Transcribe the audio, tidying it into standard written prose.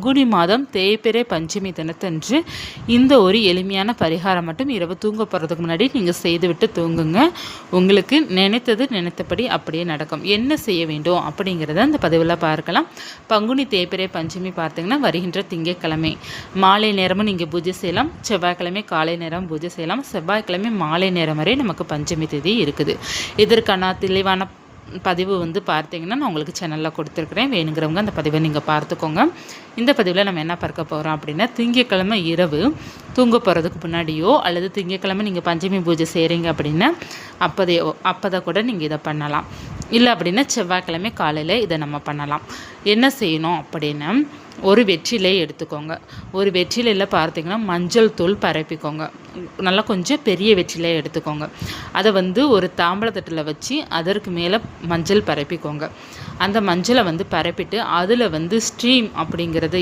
பங்குனி மாதம் தேய்பிறை பஞ்சமி தினத்தன்று இந்த ஒரு எளிமையான பரிகாரம் மட்டும் இரவு தூங்க போகிறதுக்கு முன்னாடி நீங்கள் செய்துவிட்டு தூங்குங்க. உங்களுக்கு நினைத்தபடி அப்படியே நடக்கும். என்ன செய்ய வேண்டும் அப்படிங்கிறத அந்த பதிவில் பார்க்கலாம். பங்குனி தேய்பிறை பஞ்சமி பார்த்திங்கன்னா வருகின்ற திங்கட்கிழமை மாலை நேரமும் நீங்கள் பூஜை செய்யலாம். செவ்வாய்க்கிழமை காலை நேரம் பூஜை செய்யலாம். செவ்வாய்க்கிழமை மாலை நேரம் வரை நமக்கு பஞ்சமி தேதி இருக்குது. இதற்கான தெளிவான பதிவு பார்த்திங்கன்னா நான் உங்களுக்கு சேனலில் கொடுத்துருக்குறேன். வேணுங்கிறவங்க அந்த பதிவை நீங்கள் பார்த்துக்கோங்க. இந்த பதிவில் நம்ம என்ன பார்க்க போகிறோம் அப்படின்னா, திங்கட்கிழமை இரவு தூங்க போகிறதுக்கு முன்னாடியோ அல்லது திங்கட்கிழமை நீங்கள் பஞ்சமி பூஜை செய்கிறீங்க அப்படின்னா அப்போதை கூட நீங்கள் இதை பண்ணலாம். இல்லை அப்படின்னா செவ்வாய்க்கிழமை காலையில் இதை நம்ம பண்ணலாம். என்ன செய்யணும் அப்படின்னா, ஒரு வெற்றிலை எடுத்துக்கோங்க. ஒரு வெற்றிலையில் பார்த்திங்கன்னா மஞ்சள் தூள் பரப்பிக்கோங்க. நல்லா கொஞ்சம் பெரிய வெற்றிலை எடுத்துக்கோங்க. அதை ஒரு தாம்பழத்தட்டில் வச்சு அதற்கு மேலே மஞ்சள் பரப்பிக்கோங்க. அந்த மஞ்சளை பரப்பிட்டு அதில் ஸ்ட்ரீம் அப்படிங்கிறது